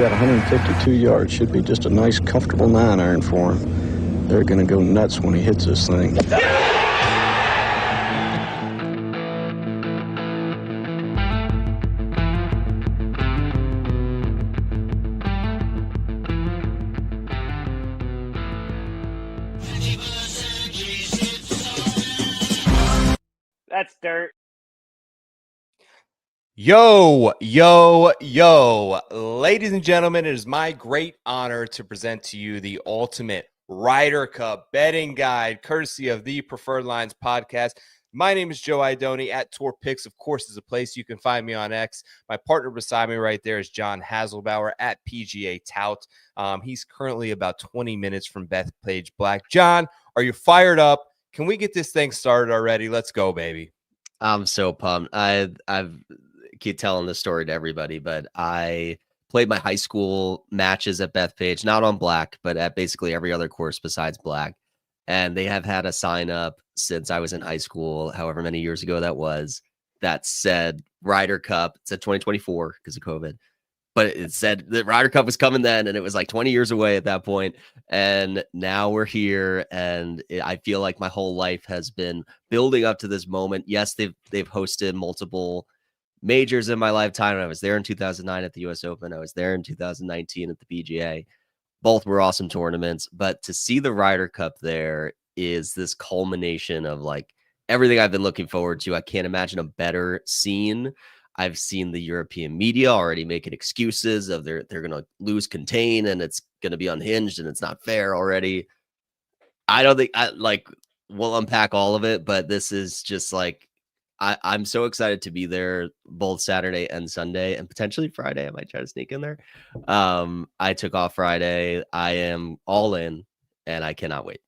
got 152 yards. Should be just a nice, comfortable 9-iron for him. They're going to go nuts when he hits this thing. That's dirt. Yo, ladies and gentlemen, it is my great honor to present to you the ultimate Ryder Cup betting guide, courtesy of the Preferred Lines podcast. My name is Joe Idoni at Tour Picks, of course, is a place you can find me on X. My partner beside me right there is John Haslbauer at PGA Tout. He's currently about 20 minutes from Bethpage Black. John, are you fired up? Can we get this thing started already? Let's go, baby. I'm so pumped. I've keep telling this story to everybody, but I played my high school matches at Bethpage, not on Black, but at basically every other course besides Black. And they have had a sign up since I was in high school, however many years ago that was, that said Ryder Cup. It said 2024 because of COVID, but it said the Ryder Cup was coming then, and it was like 20 years away at that point. And now we're here, and I feel like my whole life has been building up to this moment. Yes, they've hosted multiple majors in my lifetime. I was there in 2009 at the US Open. I was there in 2019 at the PGA. Both were awesome tournaments, but to see the Ryder Cup there is this culmination of like everything I've been looking forward to. I can't imagine a better scene. I've seen the European media already making excuses of they're going to lose contain and it's going to be unhinged and it's not fair already. I don't think we'll unpack all of it, but this is just like, I'm so excited to be there both Saturday and Sunday and potentially Friday. I might try to sneak in there. I took off Friday. I am all in and I cannot wait.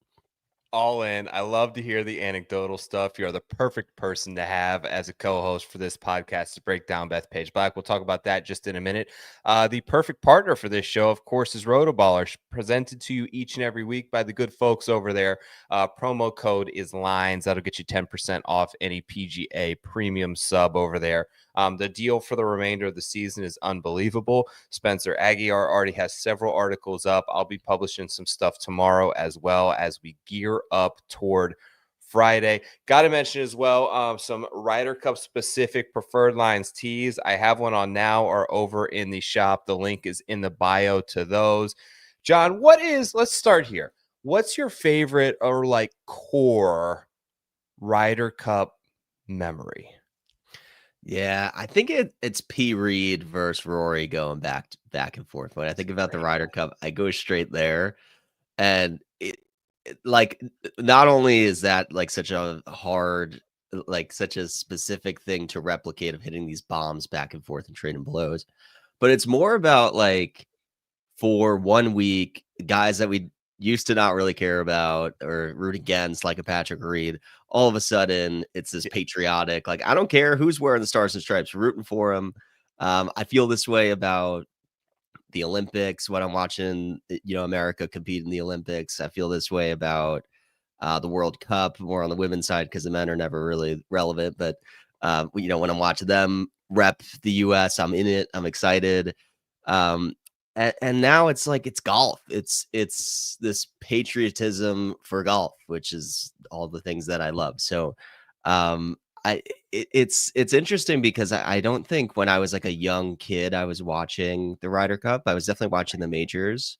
All in. I love to hear the anecdotal stuff. You're the perfect person to have as a co-host for this podcast to break down Bethpage Black. We'll talk about that just in a minute. The perfect partner for this show, of course, is Rotoballer, presented to you each and every week by the good folks over there. Promo code is LINES. That'll get you 10% off any PGA premium sub over there. The deal for the remainder of the season is unbelievable. Spencer Aguiar already has several articles up. I'll be publishing some stuff tomorrow as well as we gear up toward Friday. Got to mention as well some Ryder Cup specific Preferred Lines tees. I have one on now or over in the shop. The link is in the bio to those. John, let's start here. What's your favorite or like core Ryder Cup memory? Yeah, I think it's P. Reed versus Rory going back and forth. When I think about the Ryder Cup, I go straight there. And like, not only is that like such a hard, like such a specific thing to replicate of hitting these bombs back and forth and trading blows, but it's more about like for 1 week, guys that we used to not really care about or root against, like a Patrick Reed, all of a sudden it's this patriotic, like, I don't care who's wearing the stars and stripes, rooting for him. I feel this way about the Olympics when I'm watching, America compete in the Olympics. I feel this way about the World Cup, more on the women's side because the men are never really relevant. But, when I'm watching them rep the U.S., I'm in it. I'm excited. And now it's like it's golf. It's this patriotism for golf, which is all the things that I love. So it's interesting because I don't think when I was like a young kid I was watching the Ryder Cup. I was definitely watching the majors,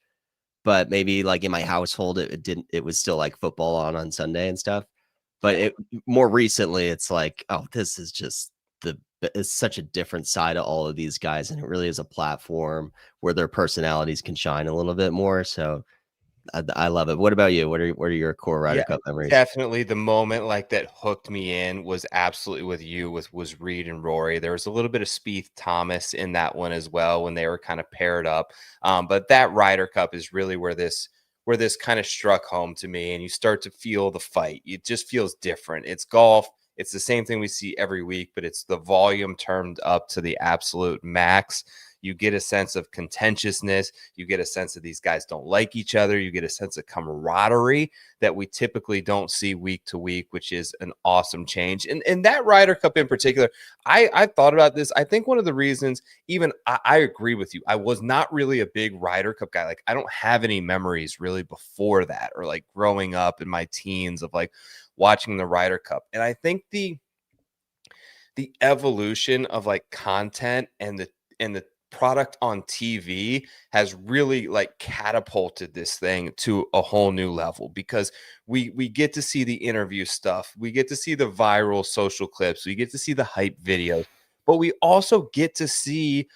but maybe like in my household it was still like football on Sunday and stuff. But more recently it's like, oh, this is just it's such a different side of all of these guys, and it really is a platform where their personalities can shine a little bit more. So I love it. What about you? What are your core Ryder Cup memories? Definitely the moment like that hooked me in was absolutely with you was Reed and Rory. There was a little bit of Spieth Thomas in that one as well when they were kind of paired up. But that Ryder Cup is really where this kind of struck home to me, and you start to feel the fight. It just feels different. It's golf. It's the same thing we see every week, but it's the volume turned up to the absolute max. You get a sense of contentiousness. You get a sense that these guys don't like each other. You get a sense of camaraderie that we typically don't see week to week, which is an awesome change. And that Ryder Cup in particular, I thought about this. I think one of the reasons, even I agree with you, I was not really a big Ryder Cup guy. Like, I don't have any memories really before that, or like growing up in my teens of like watching the Ryder Cup. And I think the evolution of like content and the product on TV has really like catapulted this thing to a whole new level, because we get to see the interview stuff, we get to see the viral social clips, we get to see the hype videos, but we also get to see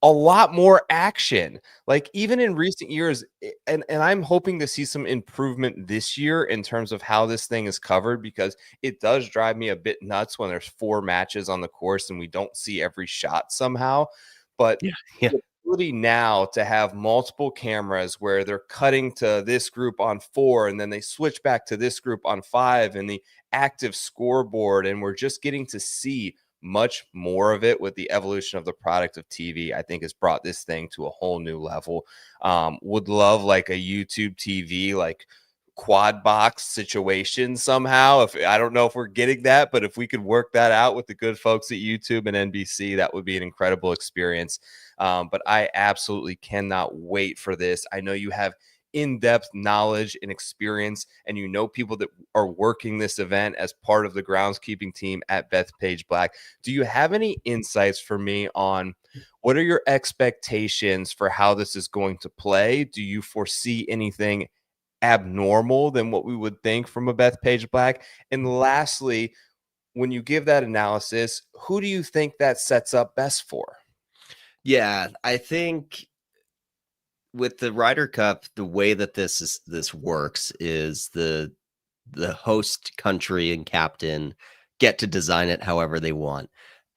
a lot more action. Like, even in recent years, and I'm hoping to see some improvement this year in terms of how this thing is covered, because it does drive me a bit nuts when there's 4 matches on the course and we don't see every shot somehow. But Yeah. the ability now to have multiple cameras where they're cutting to this group on 4 and then they switch back to this group on 5, and the active scoreboard, and we're just getting to see much more of it with the evolution of the product of TV, I think has brought this thing to a whole new level. Would love like a YouTube TV, like quad box situation somehow. If I don't know if we're getting that, but if we could work that out with the good folks at YouTube and NBC, that would be an incredible experience. But I absolutely cannot wait for this. I know you have in-depth knowledge and experience, and you know people that are working this event as part of the groundskeeping team at Bethpage Black. Do you have any insights for me on what are your expectations for how this is going to play? Do you foresee anything abnormal than what we would think from a Bethpage Black? And lastly, when you give that analysis, who do you think that sets up best for? Yeah, I think with the Ryder Cup, the way that this works is the host country and captain get to design it however they want.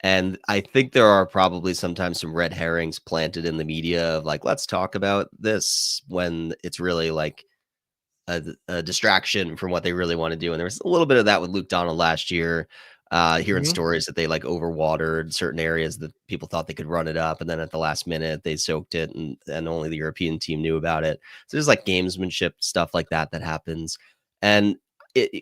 And I think there are probably sometimes some red herrings planted in the media of like, let's talk about this, when it's really like a distraction from what they really want to do. And there was a little bit of that with Luke Donald last year, hearing stories that they like overwatered certain areas that people thought they could run it up. And then at the last minute, they soaked it, and only the European team knew about it. So there's like gamesmanship stuff like that happens. And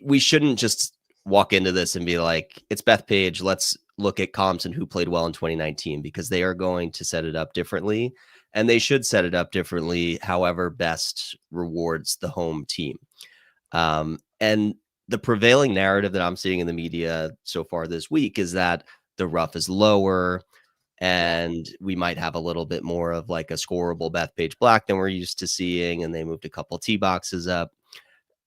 we shouldn't just walk into this and be like, it's Bethpage, let's look at comps and who played well in 2019, because they are going to set it up differently. And they should set it up differently, however best rewards the home team. And the prevailing narrative that I'm seeing in the media so far this week is that the rough is lower, and we might have a little bit more of like a scoreable Bethpage Black than we're used to seeing. And they moved a couple tee boxes up.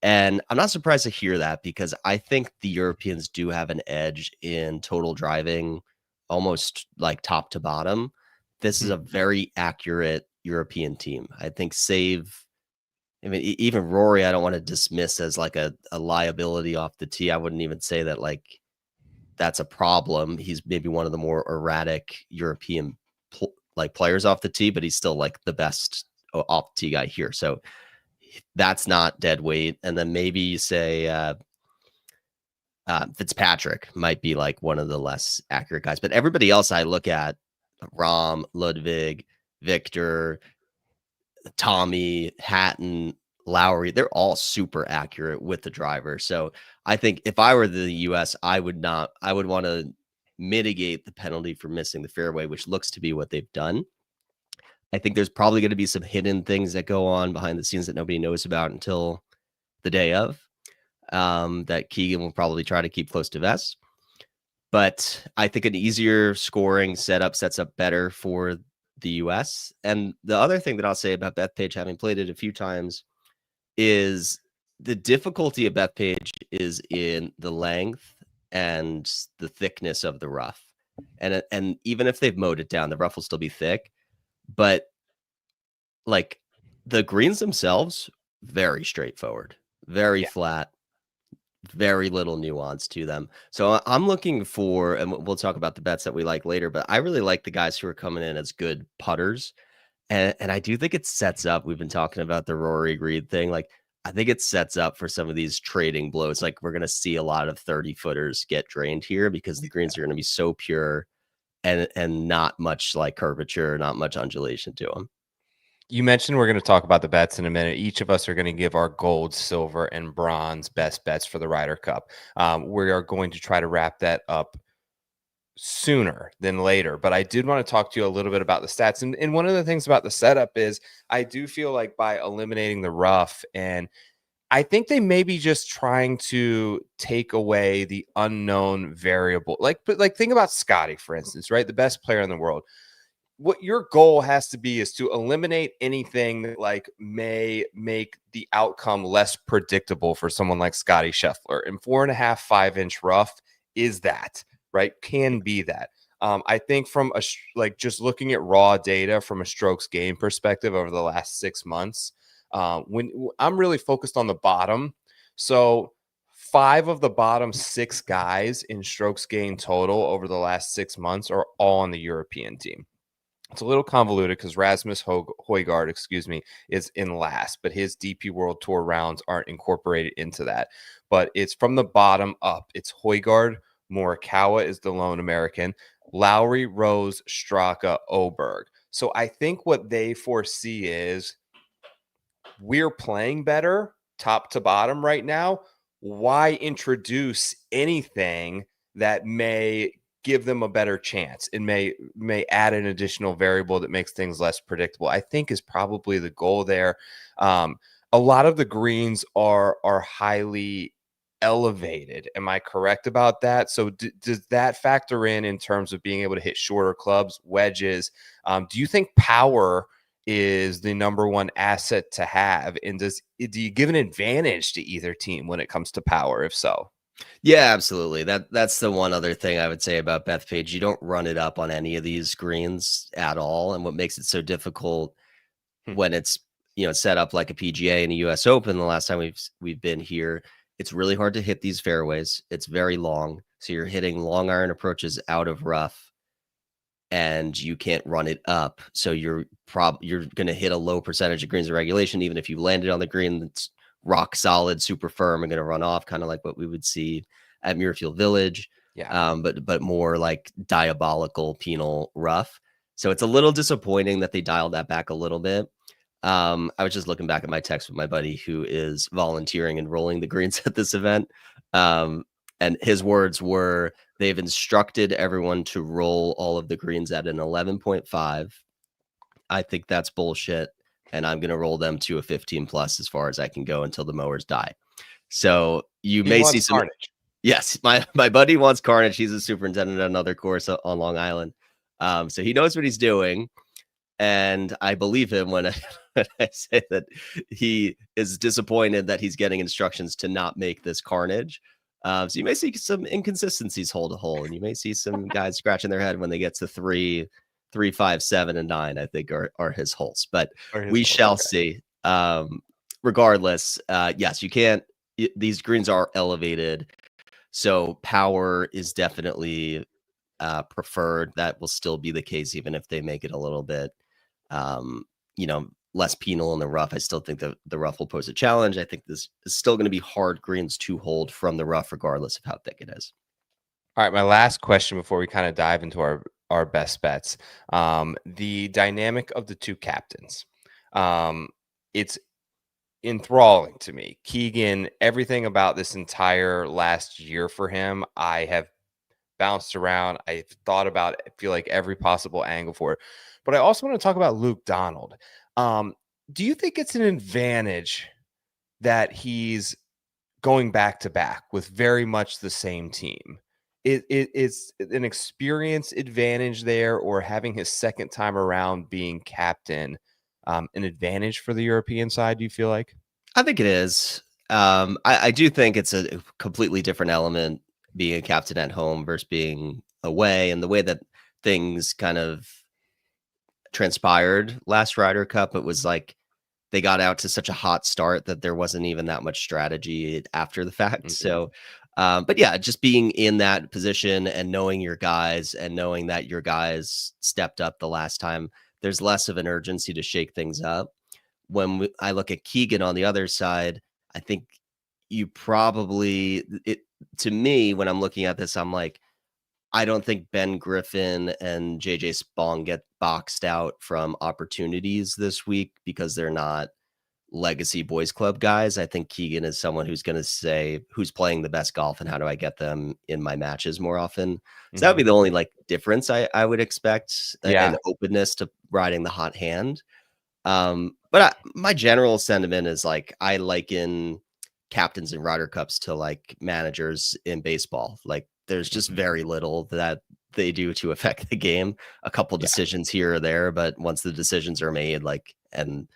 And I'm not surprised to hear that, because I think the Europeans do have an edge in total driving, almost like top to bottom. This is a very accurate European team. I think even Rory, I don't want to dismiss as like a liability off the tee. I wouldn't even say that like that's a problem. He's maybe one of the more erratic European players off the tee, but he's still like the best off the tee guy here. So that's not dead weight. And then maybe you say Fitzpatrick might be like one of the less accurate guys, but everybody else I look at, Rahm, Ludwig, Victor, Tommy, Hatton, Lowry, they're all super accurate with the driver. So I think if I were the US, I would want to mitigate the penalty for missing the fairway, which looks to be what they've done. I think there's probably going to be some hidden things that go on behind the scenes that nobody knows about until the day of, that Keegan will probably try to keep close to vest. But I think an easier scoring setup sets up better for the US. And the other thing that I'll say about Bethpage, having played it a few times, is the difficulty of Bethpage is in the length and the thickness of the rough. And even if they've mowed it down, the rough will still be thick. But like the greens themselves, very straightforward, very flat, very little nuance to them. So I'm looking for, and we'll talk about the bets that we like later, but I really like the guys who are coming in as good putters. And I do think it sets up, we've been talking about the Rory Reed thing. Like, I think it sets up for some of these trading blows. Like we're going to see a lot of 30-footers get drained here because the greens are going to be so pure and not much like curvature, not much undulation to them. You mentioned we're going to talk about the bets in a minute. Each of us are going to give our gold, silver, and bronze best bets for the Ryder Cup. We are going to try to wrap that up sooner than later. But I did want to talk to you a little bit about the stats. And one of the things about the setup is I do feel like by eliminating the rough, and I think they may be just trying to take away the unknown variable. But think about Scotty, for instance, right? The best player in the world. What your goal has to be is to eliminate anything that like may make the outcome less predictable for someone like Scotty Scheffler. And 4.5, 5-inch rough is that, right? Can be that. I think from just looking at raw data from a strokes gain perspective over the last 6 months, when I'm really focused on the bottom. So 5 of the bottom 6 guys in strokes gain total over the last 6 months are all on the European team. It's a little convoluted because Rasmus Højgaard, is in last, but his DP World Tour rounds aren't incorporated into that. But it's from the bottom up. It's Højgaard, Morikawa is the lone American, Lowry, Rose, Straka, Oberg. So I think what they foresee is we're playing better top to bottom right now. Why introduce anything that may give them a better chance and may add an additional variable that makes things less predictable, I think is probably the goal there. A lot of the greens are highly elevated. Am I correct about that? So does that factor in terms of being able to hit shorter clubs, wedges? Do you think power is the number one asset to have? And do you give an advantage to either team when it comes to power? If so? Yeah, absolutely. That's the one other thing I would say about Bethpage. You don't run it up on any of these greens at all. And what makes it so difficult when it's, set up like a PGA and a US Open, the last time we've been here, it's really hard to hit these fairways. It's very long. So you're hitting long iron approaches out of rough and you can't run it up. So you're going to hit a low percentage of greens in regulation, even if you landed on the green that's rock solid, super firm, and going to run off, kind of like what we would see at Muirfield Village. Yeah. But more like diabolical penal rough. So it's a little disappointing that they dialed that back a little bit. I was just looking back at my text with my buddy who is volunteering and rolling the greens at this event. And his words were, they've instructed everyone to roll all of the greens at an 11.5. I think that's bullshit. And I'm going to roll them to a 15 plus as far as I can go until the mowers die. So you may see some carnage. Yes, my buddy wants carnage. He's a superintendent at another course on Long Island. So he knows what he's doing. And I believe him when I say that he is disappointed that he's getting instructions to not make this carnage. So you may see some inconsistencies hole to hole, and you may see some guys scratching their head when they get to 3, 5, 7, and 9, I think are his holes. But we shall see. Regardless, yes, you can't. These greens are elevated. So power is definitely preferred. That will still be the case, even if they make it a little bit, less penal in the rough. I still think that the rough will pose a challenge. I think this is still going to be hard greens to hold from the rough, regardless of how thick it is. All right, my last question before we kind of dive into our best bets. The dynamic of the two captains. It's enthralling to me. Keegan, everything about this entire last year for him, I have bounced around. I've thought about it, I feel like every possible angle for it. But I also want to talk about Luke Donald. Do you think it's an advantage that he's going back to back with very much the same team? It's an experience advantage there, or having his second time around being captain an advantage for the European side, do you feel like? I think it is. I do think it's a completely different element being a captain at home versus being away, and the way that things kind of transpired last Ryder Cup, it was like they got out to such a hot start that there wasn't even that much strategy after the fact. So, but yeah, just being in that position and knowing your guys and knowing that your guys stepped up the last time, there's less of an urgency to shake things up. When I look at Keegan on the other side, I think you probably to me, when I'm looking at this, I'm like, I don't think Ben Griffin and JJ Spong get boxed out from opportunities this week because they're not legacy boys club guys. I think Keegan is someone who's going to say who's playing the best golf and how do I get them in my matches more often. So that would be the only like difference I would expect, an openness to riding the hot hand. But my general sentiment is like I liken captains in Ryder Cups to like managers in baseball. Like there's just very little that they do to affect the game. A couple decisions here or there, but once the decisions are made, like and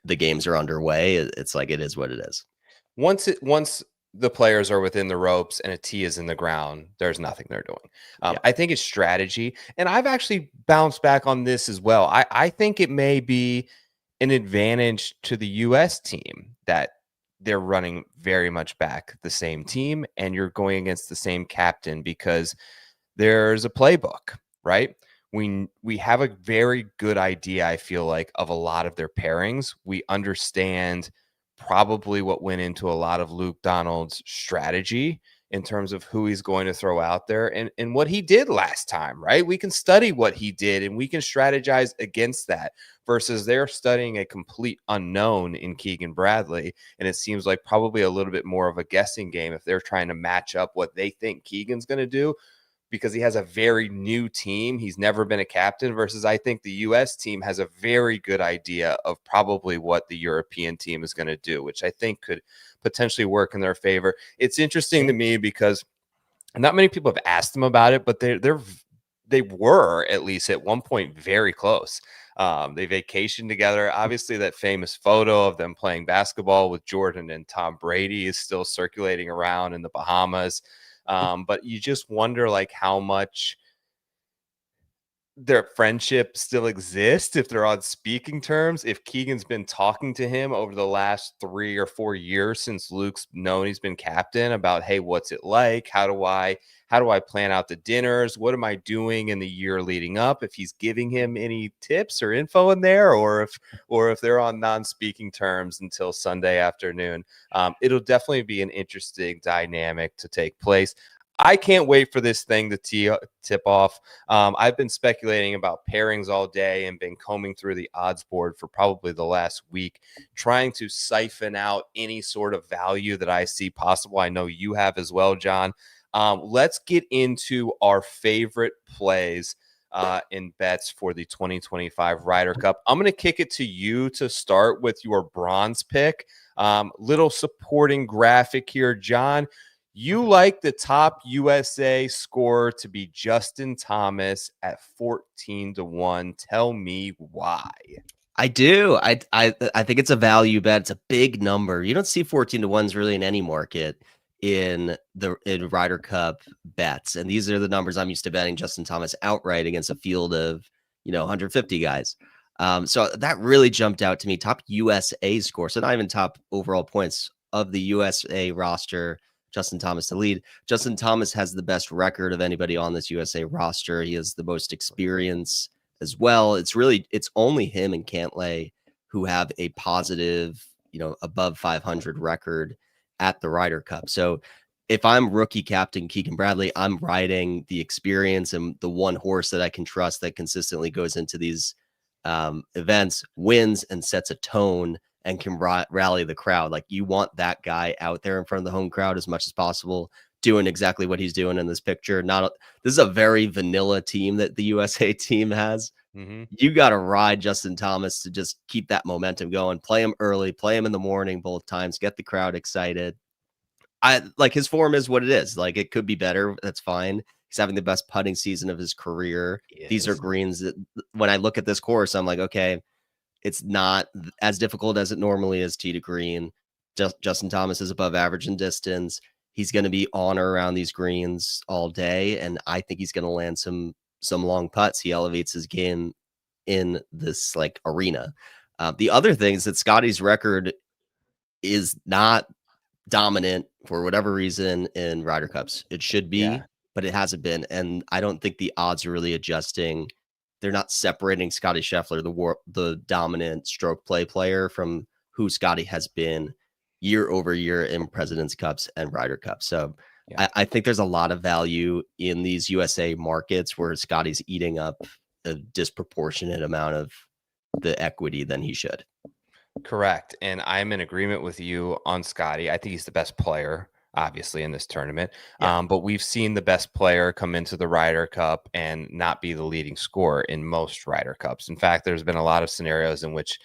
the games are underway, it's like it is what it is. Once the players are within the ropes and a tee is in the ground, there's nothing they're doing. I think it's strategy, and I've actually bounced back on this as well. I think it may be an advantage to the U.S. team that they're running very much back the same team, and you're going against the same captain because there's a playbook, right? We have a very good idea, I feel like, of a lot of their pairings. We understand probably what went into a lot of Luke Donald's strategy in terms of who he's going to throw out there and what he did last time, right? We can study what he did and we can strategize against that versus they're studying a complete unknown in Keegan Bradley. And it seems like probably a little bit more of a guessing game if they're trying to match up what they think Keegan's going to do, because he has a very new team. He's never been a captain versus I think the U.S. team has a very good idea of probably what the European team is going to do, which I think could potentially work in their favor. It's interesting to me because not many people have asked them about it, but they were at least at one point very close. They vacationed together. Obviously, that famous photo of them playing basketball with Jordan and Tom Brady is still circulating around in the Bahamas. But you just wonder like how much their friendship still exists, if they're on speaking terms, if Keegan's been talking to him over the last 3 or 4 years since Luke's known he's been captain about, hey, what's it like? How do I plan out the dinners? What am I doing in the year leading up? If he's giving him any tips or info in there, or if they're on non-speaking terms until Sunday afternoon. It'll definitely be an interesting dynamic to take place. I can't wait for this thing to tip off. I've been speculating about pairings all day and been combing through the odds board for probably the last week, trying to siphon out any sort of value that I see possible. I know you have as well, John. Let's get into our favorite plays in bets for the 2025 Ryder Cup. I'm going to kick it to you to start with your bronze pick. Little supporting graphic here, John. You like the top USA scorer to be Justin Thomas at 14-1. Tell me why. I do. I think it's a value bet. It's a big number. You don't see 14-1s really in any market in Ryder Cup bets. And these are the numbers I'm used to betting Justin Thomas outright against a field of, 150 guys. So that really jumped out to me. Top USA score. So not even top overall points of the USA roster. Justin Thomas to lead. Justin Thomas has the best record of anybody on this USA roster. He has the most experience as well. It's only him and Cantlay who have a positive, above 500 record at the Ryder Cup. So if I'm rookie captain Keegan Bradley, I'm riding the experience and the one horse that I can trust that consistently goes into these events, wins and sets a tone and can rally the crowd. Like you want that guy out there in front of the home crowd as much as possible, doing exactly what he's doing in this picture. This is a very vanilla team that the USA team has. Mm-hmm. You got to ride Justin Thomas to just keep that momentum going. Play him early, play him in the morning, both times, get the crowd excited. I like his form is what it is. Like it could be better. That's fine. He's having the best putting season of his career. Yes. These are greens that when I look at this course, I'm like, okay, it's not as difficult as it normally is tee to green. Justin Thomas is above average in distance. He's going to be on or around these greens all day, and I think he's going to land some long putts. He elevates his game in this like arena. The other thing is that Scotty's record is not dominant for whatever reason in Ryder Cups. It should be, but it hasn't been, and I don't think the odds are really adjusting. They're not separating Scotty Scheffler, the dominant stroke play player, from who Scotty has been year over year in President's Cups and Ryder Cups. So Yeah. I think there's a lot of value in these USA markets where Scotty's eating up a disproportionate amount of the equity than he should. Correct. And I'm in agreement with you on Scotty. I think he's the best player, obviously, in this tournament. Yeah. But we've seen the best player come into the Ryder Cup and not be the leading scorer in most Ryder Cups. In fact, there's been a lot of scenarios in which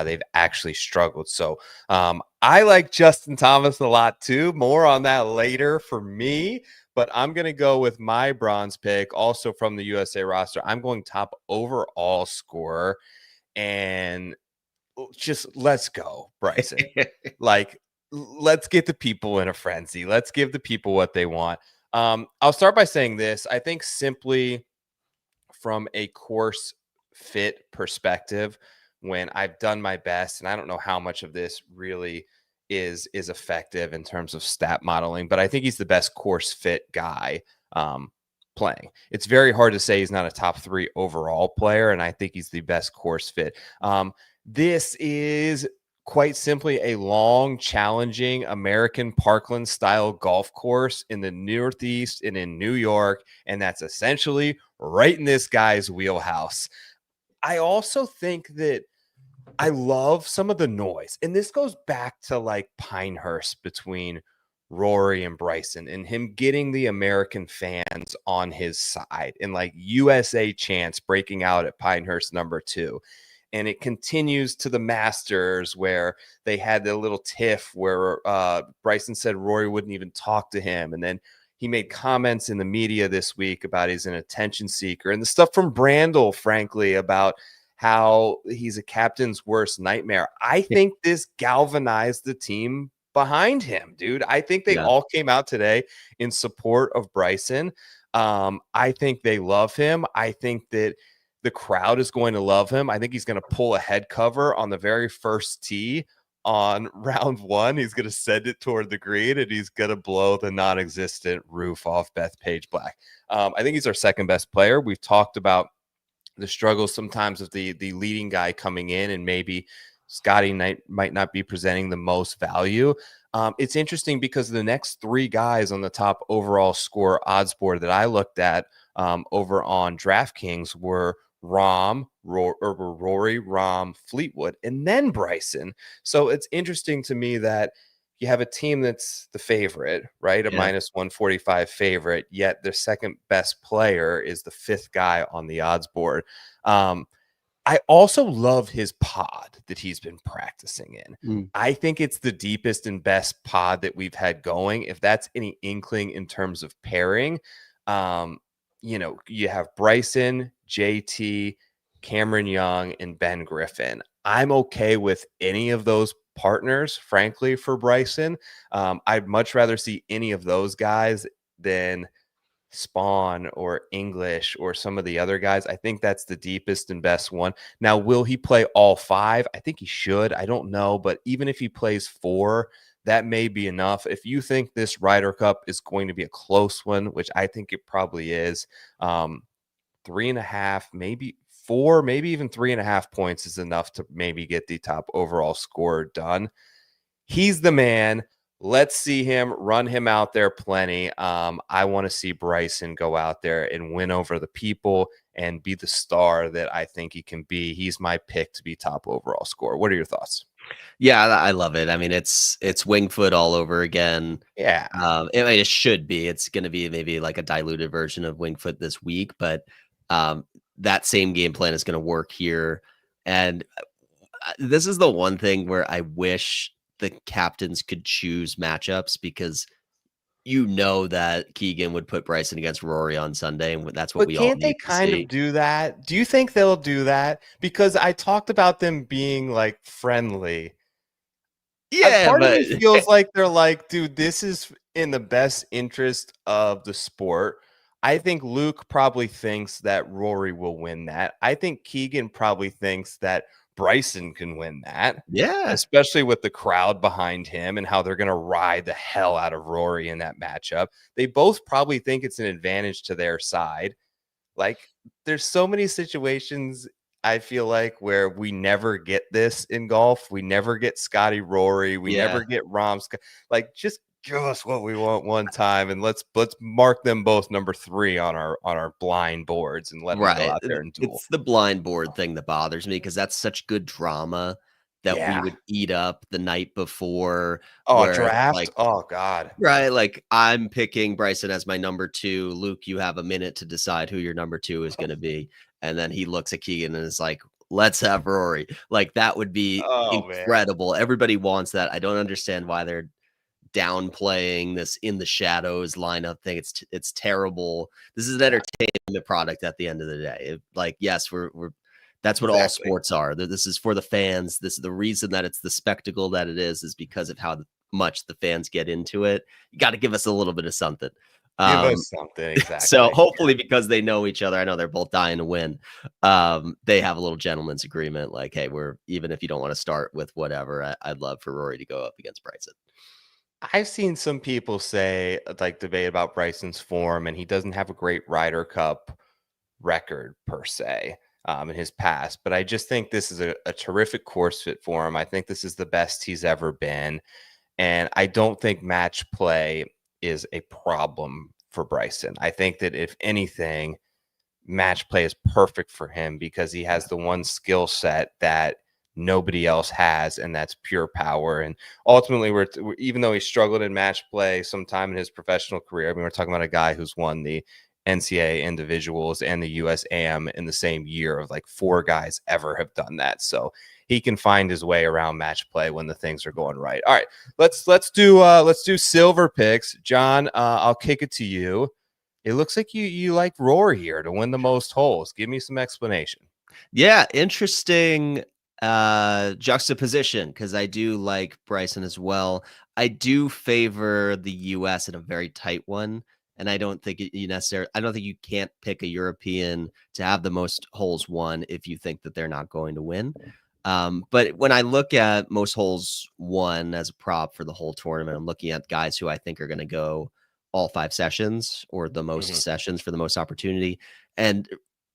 they've actually struggled. So I like Justin Thomas a lot too. More on that later for me. But I'm going to go with my bronze pick, also from the USA roster. I'm going top overall scorer. And just let's go, Bryson. Like, let's get the people in a frenzy. Let's give the people what they want. I'll start by saying this. I think simply from a course fit perspective, when I've done my best, and I don't know how much of this really is effective in terms of stat modeling, but I think he's the best course fit guy playing. It's very hard to say he's not a top 3 overall player, and I think he's the best course fit. This is quite simply a long, challenging American Parkland style golf course in the Northeast and in New York. And that's essentially right in this guy's wheelhouse. I also think that I love some of the noise. And this goes back to like Pinehurst between Rory and Bryson and him getting the American fans on his side and like USA chants breaking out at Pinehurst #2. And it continues to the Masters where they had the little tiff where Bryson said Rory wouldn't even talk to him. And then he made comments in the media this week about he's an attention seeker. And the stuff from Brandel, frankly, about how he's a captain's worst nightmare. I think this galvanized the team behind him, dude. I think they all came out today in support of Bryson. I think they love him. I think that the crowd is going to love him. I think he's going to pull a head cover on the very first tee on round 1. He's going to send it toward the green and he's going to blow the non-existent roof off Bethpage Black. I think he's our second best player. We've talked about the struggles sometimes of the leading guy coming in, and maybe Scotty might not be presenting the most value. It's interesting because the next 3 guys on the top overall score odds board that I looked at over on DraftKings were Rory, Rahm, Fleetwood, and then Bryson. So it's interesting to me that you have a team that's the favorite, right? A minus 145 favorite, yet their second best player is the 5th guy on the odds board. I also love his pod that he's been practicing in. I think it's the deepest and best pod that we've had going. If that's any inkling in terms of pairing, you have Bryson, JT, Cameron Young, and Ben Griffin. I'm okay with any of those partners, frankly, for Bryson. I'd much rather see any of those guys than Spawn or English or some of the other guys. I think that's the deepest and best one. Now, will he play all 5? I think he should. I don't know. But even if he plays 4, that may be enough. If you think this Ryder Cup is going to be a close one, which I think it probably is, 3.5, maybe 4, maybe even 3.5 points is enough to maybe get the top overall score done. He's the man. Let's see him, run him out there plenty. I want to see Bryson go out there and win over the people and be the star that I think he can be. He's my pick to be top overall scorer. What are your thoughts? Yeah, I love it. I mean, it's Wingfoot all over again. Yeah. It should be. It's going to be maybe like a diluted version of Wingfoot this week, but that same game plan is going to work here. And this is the one thing where I wish the captains could choose matchups, because that Keegan would put Bryson against Rory on Sunday, and that's what we all need to see. Can't they kind of do that? Do you think they'll do that? Because I talked about them being like friendly. Yeah, part but of me feels like they're like, dude, this is in the best interest of the sport. I think Luke probably thinks that Rory will win that. I think Keegan probably thinks that Bryson can win that. Yeah. Especially with the crowd behind him and how they're going to ride the hell out of Rory in that matchup. They both probably think it's an advantage to their side. Like, there's so many situations. I feel like, where we never get this in golf. We never get Scotty Rory. We never get Romska. Like, just give us what we want one time, and let's mark them both number 3 on our blind boards and let them go out there and duel. It's the blind board thing that bothers me, because that's such good drama that we would eat up the night before. Oh, where it's draft? like, Oh, God. right, like, I'm picking Bryson as my number 2. Luke, you have a minute to decide who your number 2 is gonna be, and then he looks at Keegan and is like, "Let's have Rory." Like, that would be Oh, man. incredible. Everybody wants that. I don't understand why they're downplaying this in the shadows lineup thing. It's terrible. This is an entertainment product at the end of the day. Like, yes, we're that's what all sports are. This is for the fans. This is the reason that it's the spectacle that it is because of how much the fans get into it. You got to give us a little bit of something. Give us something, exactly. So hopefully, because they know each other, I know they're both dying to win. They have a little gentleman's agreement, like, hey, even if you don't want to start with whatever, I'd love for Rory to go up against Bryson. I've seen some people say, like, debate about Bryson's form, and he doesn't have a great Ryder Cup record per se in his past. But I just think this is a terrific course fit for him. I think this is the best he's ever been. And I don't think match play is a problem for Bryson. I think that, if anything, match play is perfect for him because he has the one skill set that nobody else has, and that's pure power. And ultimately, even though he struggled in match play sometime in his professional career, I mean, we're talking about a guy who's won the NCAA individuals and the US AM in the same year. Of like 4 guys ever have done that. So he can find his way around match play when the things are going right. All right, let's do silver picks. John, I'll kick it to you. It looks like you like Rory here to win the most holes. Give me some explanation. Yeah, interesting juxtaposition, because I do like Bryson as well. I do favor the US in a very tight one, and I don't think I don't think you can't pick a European to have the most holes won if you think that they're not going to win. But when I look at most holes won as a prop for the whole tournament, I'm looking at guys who I think are going to go all 5 sessions, or the most sessions for the most opportunity. And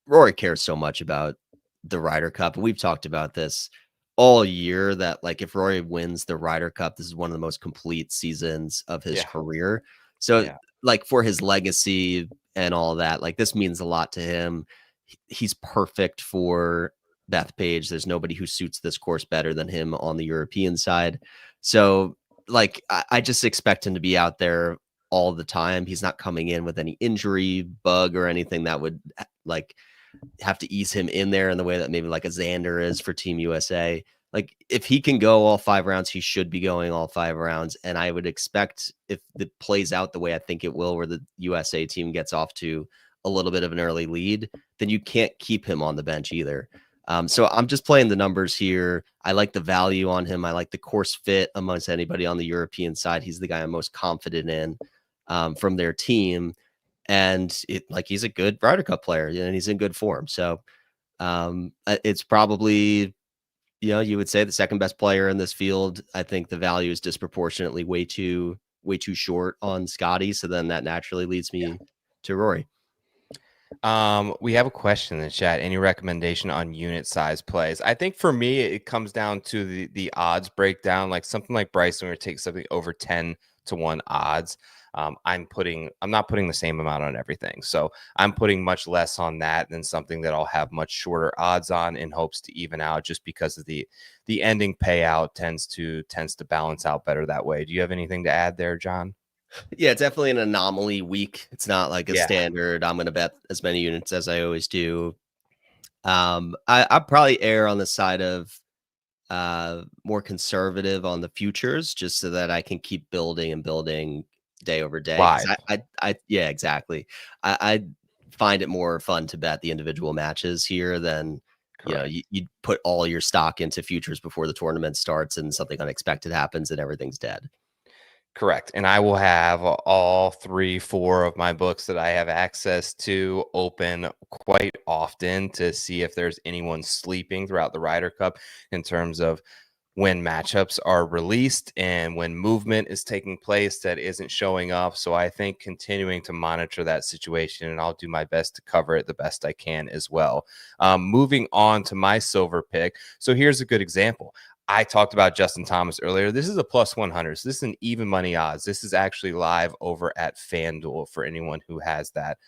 Rory cares so much about the Ryder Cup. We've talked about this all year, that, like, if Rory wins the Ryder Cup, this is one of the most complete seasons of his career. So like, for his legacy and all that, like, this means a lot to him. He's perfect for Bethpage. There's nobody who suits this course better than him on the European side. So, like, I just expect him to be out there all the time. He's not coming in with any injury bug or anything that would, like, have to ease him in there in the way that maybe like a Xander is for Team USA. Like, if he can go all 5 rounds, he should be going all 5 rounds. And I would expect, if it plays out the way I think it will, where the USA team gets off to a little bit of an early lead, then you can't keep him on the bench either. So I'm just playing the numbers here. I like the value on him. I like the course fit amongst anybody on the European side. He's the guy I'm most confident in from their team. And he's a good Ryder Cup player, and he's in good form. So it's probably, you would say the second best player in this field. I think the value is disproportionately way too short on Scotty. So then that naturally leads me to Rory. We have a question in the chat. Any recommendation on unit size plays? I think for me, it comes down to the odds breakdown. Like something like Bryson, where it takes something over 10-1 odds. I'm not putting the same amount on everything. So I'm putting much less on that than something that I'll have much shorter odds on, in hopes to even out, just because of the ending payout tends to balance out better that way. Do you have anything to add there, John? Yeah, it's definitely an anomaly week. It's not like a standard, I'm going to bet as many units as I always do. I'd probably err on the side of more conservative on the futures, just so that I can keep building and building day over day. Yeah, exactly. I find it more fun to bet the individual matches here than you put all your stock into futures before the tournament starts and something unexpected happens and everything's dead. Correct. And I will have all 3-4 of my books that I have access to open quite often to see if there's anyone sleeping throughout the Ryder Cup, in terms of when matchups are released and when movement is taking place that isn't showing up. So I think continuing to monitor that situation, and I'll do my best to cover it the best I can as well. Moving on to my silver pick. So here's a good example. I talked about Justin Thomas earlier. This is a plus 100. So this is an even money odds. This is actually live over at FanDuel for anyone who has that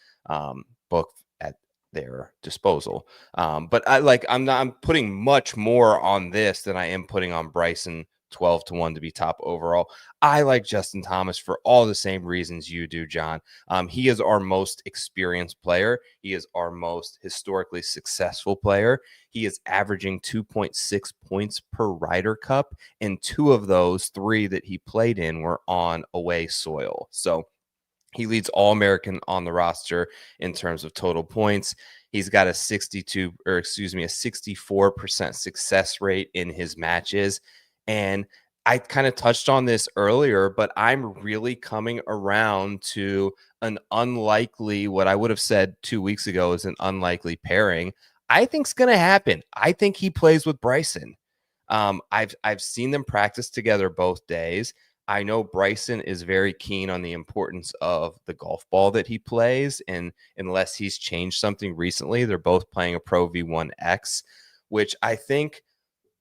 book at their disposal. But I'm putting much more on this than I am putting on Bryson 12-1 to be top overall. I like Justin Thomas for all the same reasons you do, John. He is our most experienced player. He is our most historically successful player. He is averaging 2.6 points per Ryder Cup, and 2 of those 3 that he played in were on away soil. So he leads All-American on the roster in terms of total points. He's got a 64% success rate in his matches. And I kind of touched on this earlier, but I'm really coming around to an unlikely, what I would have said 2 weeks ago is an unlikely pairing. I think it's going to happen. I think he plays with Bryson. I've seen them practice together both days. I know Bryson is very keen on the importance of the golf ball that he plays. And unless he's changed something recently, they're both playing a Pro V1X, which I think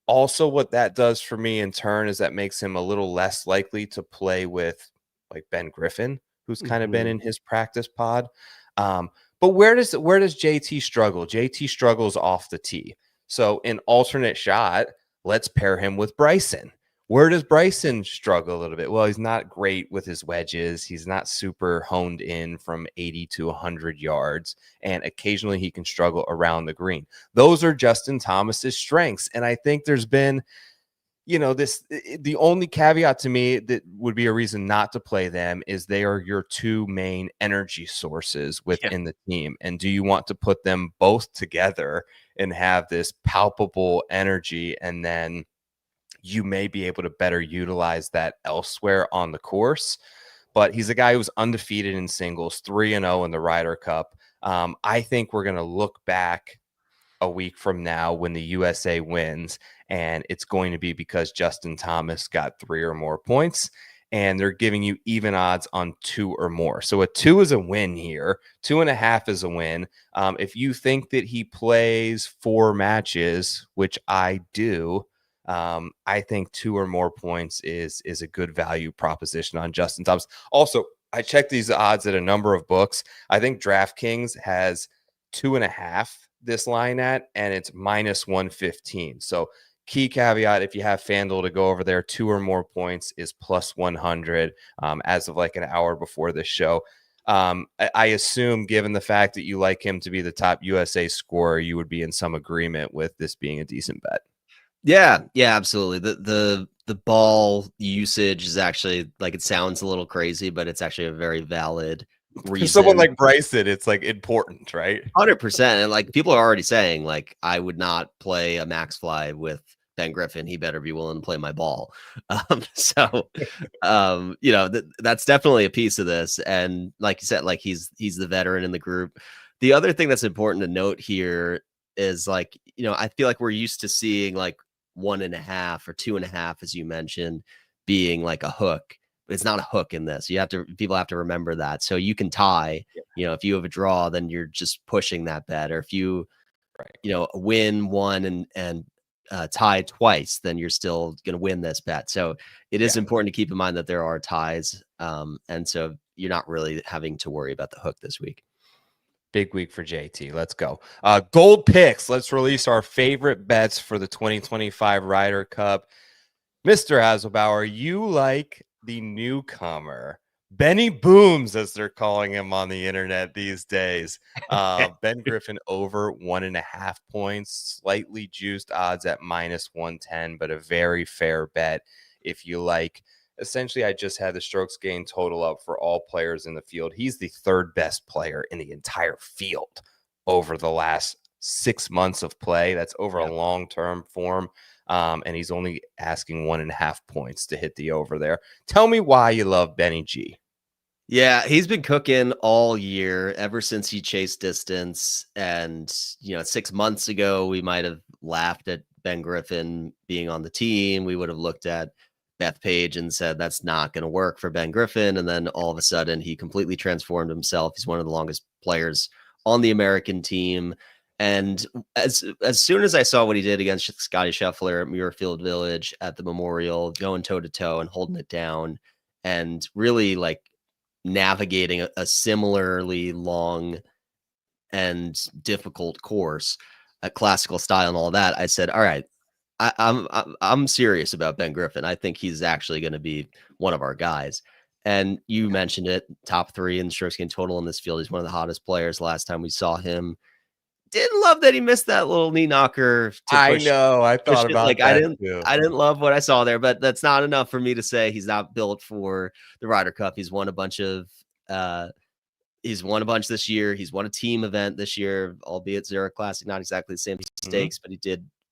also what that does for me in turn is that makes him a little less likely to play with like Ben Griffin, who's kind of been in his practice pod. But where does JT struggle? JT struggles off the tee. So in alternate shot, let's pair him with Bryson. Where does Bryson struggle a little bit? Well, he's not great with his wedges. He's not super honed in from 80 to 100 yards. And occasionally he can struggle around the green. Those are Justin Thomas's strengths. And I think there's been, the only caveat to me that would be a reason not to play them is they are your 2 main energy sources within the team. And do you want to put them both together and have this palpable energy, and then you may be able to better utilize that elsewhere on the course? But he's a guy who's undefeated in singles, 3-0 in the Ryder Cup. I think we're going to look back a week from now when the USA wins, and it's going to be because Justin Thomas got 3 or more points, and they're giving you even odds on 2 or more. So a 2 is a win here. 2.5 is a win. If you think that he plays 4 matches, which I do, I think 2 or more points is a good value proposition on Justin Thomas. Also, I checked these odds at a number of books. I think DraftKings has 2.5 this line at, and it's minus 115. So key caveat, if you have FanDuel to go over there, 2 or more points is plus 100 as of like an hour before this show. I assume, given the fact that you like him to be the top USA scorer, you would be in some agreement with this being a decent bet. Yeah, absolutely. The ball usage is actually, like, it sounds a little crazy, but it's actually a very valid reason. For someone like Bryson, it's like important, right? 100%. And like, people are already saying, like, I would not play a max fly with Ben Griffin. He better be willing to play my ball. That's definitely a piece of this. And like you said, like, he's the veteran in the group. The other thing that's important to note here is, like, I feel like we're used to seeing like 1.5 or 2.5, as you mentioned, being like a hook. But it's not a hook in this. People have to remember that. So you can tie, if you have a draw, then you're just pushing that bet. Or if you, win one and tie twice, then you're still going to win this bet. So it is important to keep in mind that there are ties. And so you're not really having to worry about the hook this week. Big week for JT. Let's go. Gold picks. Let's release our favorite bets for the 2025 Ryder Cup. Mr. Haslbauer, you like the newcomer, Benny Booms, as they're calling him on the internet these days. Ben Griffin over 1.5 points, slightly juiced odds at minus 110, but a very fair bet if you like. Essentially, I just had the strokes gained total up for all players in the field. He's the 3rd best player in the entire field over the last 6 months of play. That's over a long-term form. And he's only asking 1.5 points to hit the over there. Tell me why you love Benny G. Yeah, he's been cooking all year, ever since he chased distance. And, 6 months ago, we might have laughed at Ben Griffin being on the team. We would have looked at Bethpage and said that's not going to work for Ben Griffin. And then all of a sudden he completely transformed himself. He's one of the longest players on the American team. And as soon as I saw what he did against Scotty Scheffler at Muirfield Village at the Memorial, going toe to toe and holding it down, and really like navigating a similarly long and difficult course, a classical style and all that, I said, all right, I'm serious about Ben Griffin. I think he's actually going to be one of our guys. And you mentioned it, top 3 in strokes gained total in this field. He's one of the hottest players. Last time we saw him, didn't love that he missed that little knee knocker. I know. I thought about like that too. I didn't love what I saw there, but that's not enough for me to say he's not built for the Ryder Cup. He's won a bunch this year. He's won a team event this year, albeit Zurich Classic, not exactly the same stakes, but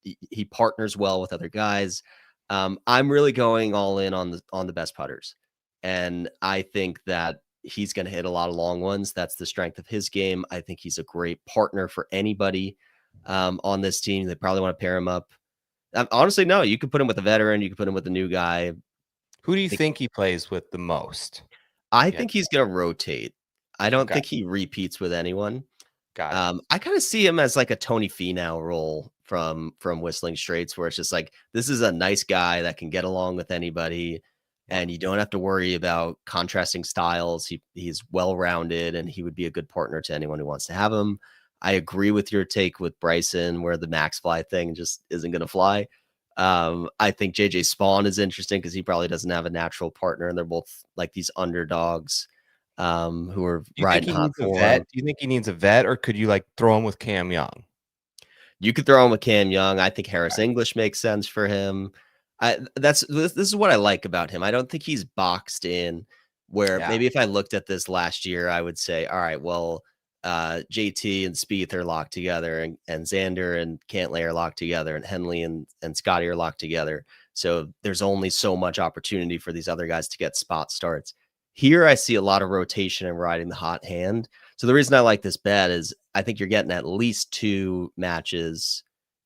he partners well with other guys. I'm really going all in on the best putters. And I think that he's going to hit a lot of long ones. That's the strength of his game. I think he's a great partner for anybody on this team. They probably want to pair him up. Honestly, no, you could put him with a veteran. You could put him with a new guy. Who do you think he plays with the most? I think he's going to rotate. I don't think he repeats with anyone. I kind of see him as like a Tony Finau role from Whistling Straits, where it's just like, this is a nice guy that can get along with anybody, and you don't have to worry about contrasting styles. He's well-rounded, and he would be a good partner to anyone who wants to have him. I agree with your take with Bryson, where the max fly thing just isn't going to fly. I think JJ Spawn is interesting because he probably doesn't have a natural partner, and they're both like these underdogs who are riding hot for him. Do you think he needs a vet, or could you like throw him with Cam Young? You could throw him with Cam Young. I think Harris English makes sense for him. This is what I like about him. I don't think he's boxed in where maybe if I looked at this last year, I would say, all right, well, JT and Spieth are locked together, and Xander and Cantlay are locked together, and Henley and Scotty are locked together. So there's only so much opportunity for these other guys to get spot starts. Here, I see a lot of rotation and riding the hot hand. So the reason I like this bet is I think you're getting at least 2 matches,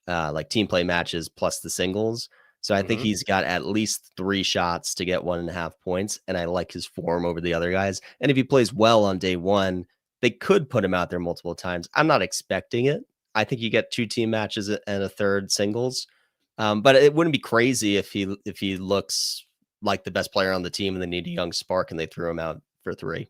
like team play matches plus the singles. So I think he's got at least 3 shots to get 1.5 points. And I like his form over the other guys. And if he plays well on day 1, they could put him out there multiple times. I'm not expecting it. I think you get 2 team matches and a 3rd singles. But it wouldn't be crazy if he looks like the best player on the team and they need a young spark and they threw him out for 3.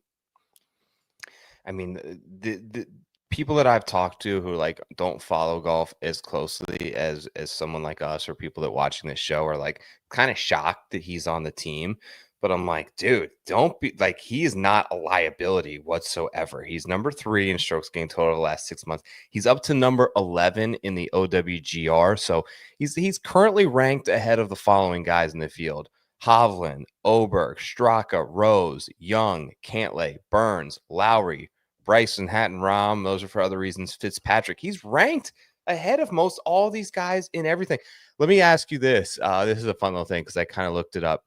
I mean, the people that I've talked to who like don't follow golf as closely as someone like us, or people that watching this show, are like kind of shocked that he's on the team. But I'm like, dude, don't be like, he is not a liability whatsoever. He's number 3 in strokes gained total the last 6 months. He's up to number 11 in the OWGR. So he's currently ranked ahead of the following guys in the field: Hovland, Oberg, Straka, Rose, Young, Cantlay, Burns, Lowry, Bryson, Hatton, Rahm. Those are for other reasons. Fitzpatrick. He's ranked ahead of most all these guys in everything. Let me ask you this. This is a fun little thing because I kind of looked it up.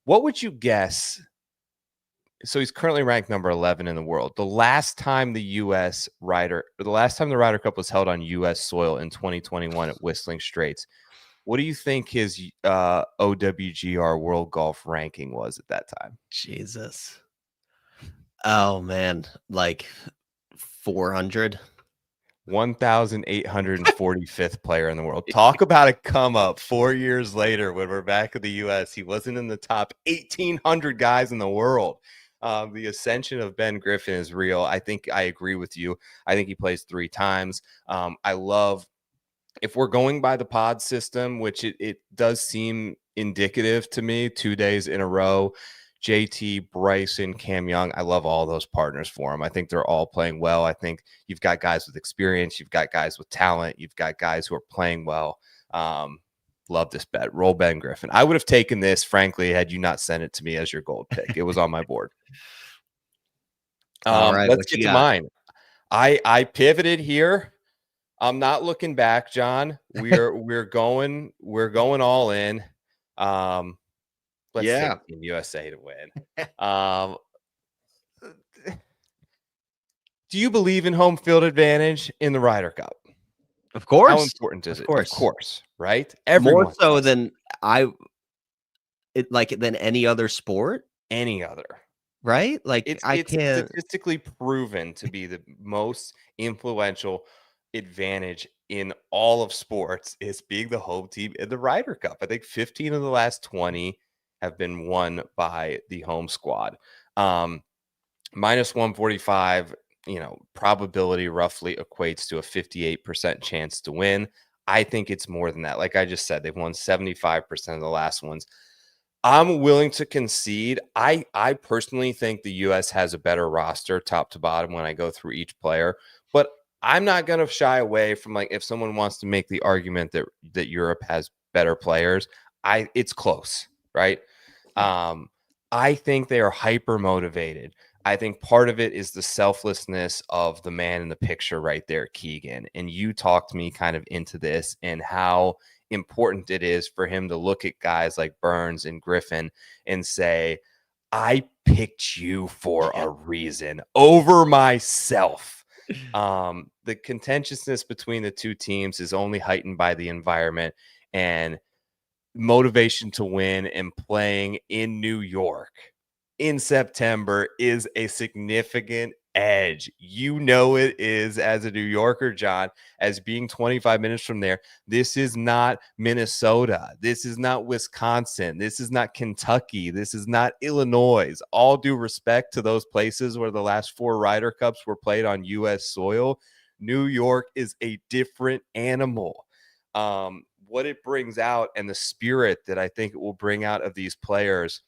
What would you guess? So he's currently ranked number 11 in the world. The last time the Ryder Cup was held on U.S. soil in 2021 at Whistling Straits, what do you think his OWGR World Golf ranking was at that time? Jesus. Oh, man. Like 400? 1,845th player in the world. Talk about a come up 4 years later when we're back in the U.S. He wasn't in the top 1,800 guys in the world. The ascension of Ben Griffin is real. I think I agree with you. I think he plays 3 times. I love, if we're going by the pod system, which it does seem indicative to me, 2 days in a row, JT, Bryson, Cam Young, I love all those partners for him. I think they're all playing well. I think you've got guys with experience. You've got guys with talent. You've got guys who are playing well. Love this bet. Roll Ben Griffin. I would have taken this, frankly, had you not sent it to me as your gold pick. It was on my board. All right, let's get to mine. I pivoted here. I'm not looking back, John. We're going all in. Let's take Team USA to win. Do you believe in home field advantage in the Ryder Cup? Of course. How important is Of it? course. Of course, right? More Everyone so does. than than any other sport, Any other. right? Like I It's can't. statistically proven to be the most influential advantage in all of sports is being the home team in the Ryder Cup. I think 15 of the last 20 have been won by the home squad. Minus 145, probability roughly equates to a 58% chance to win. I think it's more than that. Like I just said, they've won 75% of the last ones. I'm willing to concede. I personally think the US has a better roster top to bottom when I go through each player, but I'm not going to shy away from, like, if someone wants to make the argument that Europe has better players, it's close, right? I think they are hyper motivated. I think part of it is the selflessness of the man in the picture right there, Keegan. And you talked me kind of into this and how important it is for him to look at guys like Burns and Griffin and say, I picked you for a reason over myself. The contentiousness between the two teams is only heightened by the environment and motivation to win, and playing in New York in September is a significant edge. You know it is, as a New Yorker, John, as being 25 minutes from there. This is not Minnesota. This is not Wisconsin. This is not Kentucky. This is not Illinois. All due respect to those places where the last 4 Ryder Cups were played on U.S. soil, New York is a different animal. What it brings out and the spirit that I think it will bring out of these players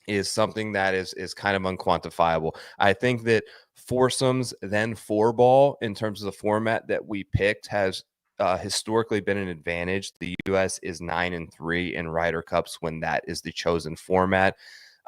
is something that is kind of unquantifiable. I think that foursomes, then 4-ball, in terms of the format that we picked, has historically been an advantage. The U.S. is 9-3 in Ryder Cups when that is the chosen format.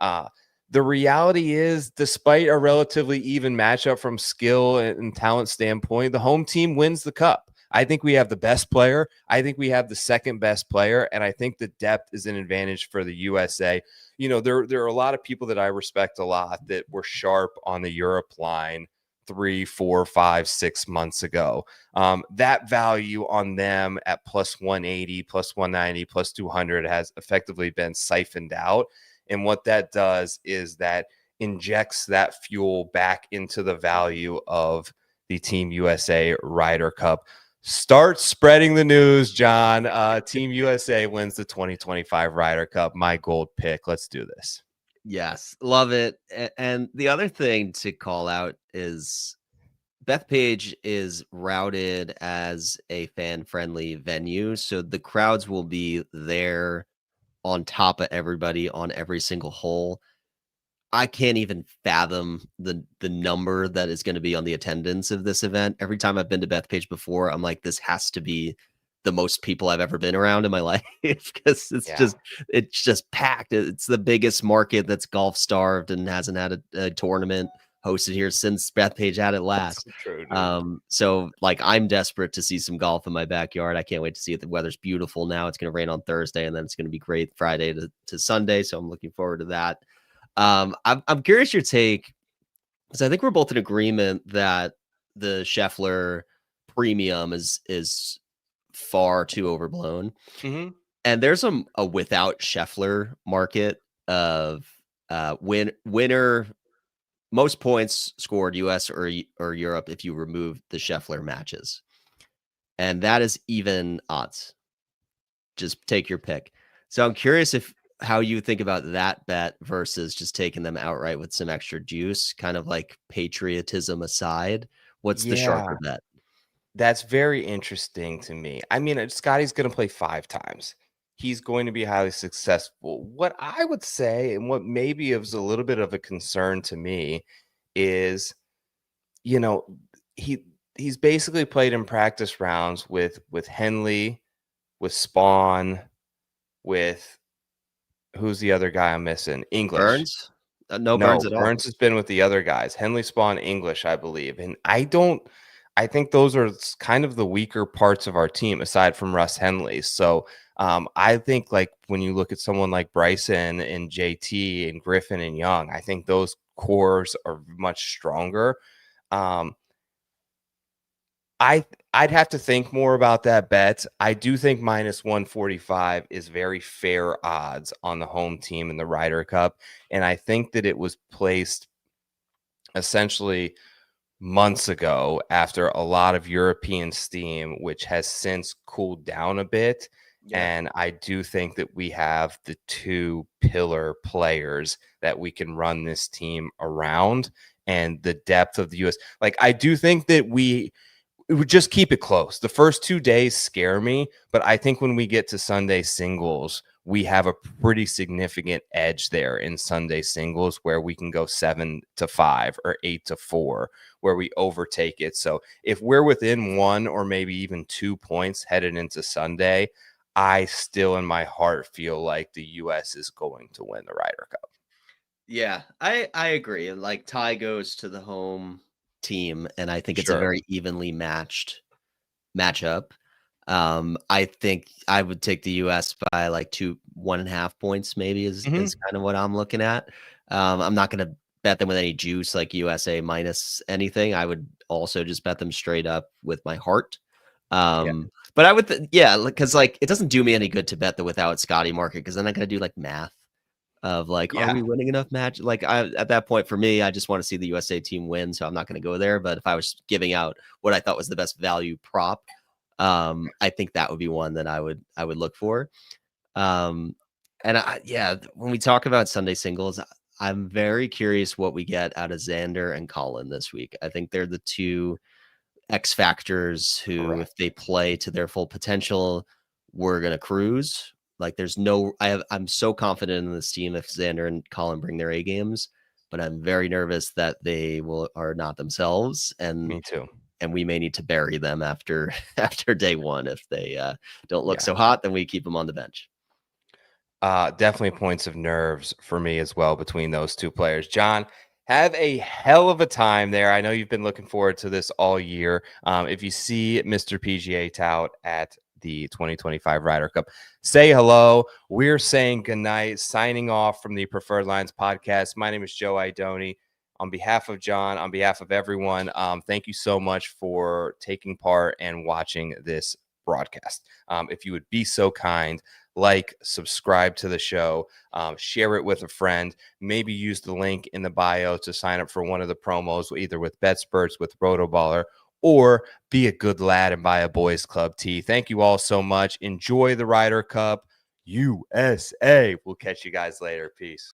The reality is, despite a relatively even matchup from skill and talent standpoint, the home team wins the cup. I think we have the best player. I think we have the second best player. And I think the depth is an advantage for the USA. There are a lot of people that I respect a lot that were sharp on the Europe line 3, 4, 5, 6 months ago. That value on them at plus 180, plus 190, plus 200 has effectively been siphoned out. And what that does is that injects that fuel back into the value of the Team USA Ryder Cup. Start spreading the news, John. Team USA wins the 2025 Ryder Cup. My gold pick. Let's do this. Yes, love it. And the other thing to call out is Bethpage is routed as a fan-friendly venue, so the crowds will be there on top of everybody on every single hole. I can't even fathom the number that is going to be on the attendance of this event. Every time I've been to Bethpage before, I'm like, this has to be the most people I've ever been around in my life, because it's just packed. It's the biggest market that's golf starved and hasn't had a tournament hosted here since Bethpage had it last. That's true, dude. So like, I'm desperate to see some golf in my backyard. I can't wait to see it. The weather's beautiful now. It's going to rain on Thursday, and then it's going to be great Friday to Sunday. So I'm looking forward to that. I'm curious your take, because I think we're both in agreement that the Scheffler premium is far too overblown. Mm-hmm. And there's a without Scheffler market of winner, most points scored US or Europe if you remove the Scheffler matches. And that is even odds. Just take your pick. So I'm curious how you think about that bet versus just taking them outright with some extra juice, kind of like patriotism aside. What's the sharper bet? That's very interesting to me. I mean, Scotty's going to play 5 times. He's going to be highly successful. What I would say, and what maybe is a little bit of a concern to me, is, he's basically played in practice rounds with Henley, with Spawn, with who's the other guy I'm missing? English. Burns? No Burns at all. Burns has been with the other guys. Henley, Spawn, English, I believe. And I think those are kind of the weaker parts of our team aside from Russ Henley. So I think, like, when you look at someone like Bryson and JT and Griffin and Young, I think those cores are much stronger. I I'd have to think more about that bet. I do think minus 145 is very fair odds on the home team in the Ryder Cup. And I think that it was placed essentially months ago after a lot of European steam, which has since cooled down a bit. Yeah. And I do think that we have the two pillar players that we can run this team around, and the depth of the US. Like, I do think that we would just keep it close. The first 2 days scare me, but I think when we get to Sunday singles, we have a pretty significant edge there in Sunday singles where we can go 7-5 or 8-4, where we overtake it. So if we're within 1 or maybe even 2 points headed into Sunday, I still in my heart feel like the US is going to win the Ryder Cup. Yeah, I agree. Like, tie goes to the home team, and I think it's a Sure. very evenly matched matchup. I think I would take the US by like 1.5 points, maybe is kind of what I'm looking at. I'm not going to bet them with any juice like USA minus anything. I would also just bet them straight up with my heart. But I would, because like it doesn't do me any good to bet the without Scotty market, because then I'm going to do like math of like, are we winning enough match? Like, at that point for me, I just want to see the USA team win, so I'm not going to go there. But if I was giving out what I thought was the best value prop, I think that would be one that I would look for. And when we talk about Sunday singles, I'm very curious what we get out of Xander and Colin this week. I think they're the two X factors who, if they play to their full potential, we're gonna cruise. Like, I'm so confident in this team if Xander and Colin bring their A games, but I'm very nervous that they are not themselves, and Me too. And we may need to bury them after day one if they don't look so hot. Then we keep them on the bench. Definitely points of nerves for me as well between those two players. John, have a hell of a time there. I know you've been looking forward to this all year. If you see Mr. PGA tout at the 2025 Ryder Cup, say hello. We're saying goodnight, signing off from the Preferred Lines podcast. My name is Joe Idoni. On behalf of John, on behalf of everyone, thank you so much for taking part and watching this broadcast. If you would be so kind, like, subscribe to the show, share it with a friend, maybe use the link in the bio to sign up for one of the promos, either with BetSperts, with Rotoballer, or be a good lad and buy a boys club tee. Thank you all so much. Enjoy the Ryder Cup USA. We'll catch you guys later. Peace.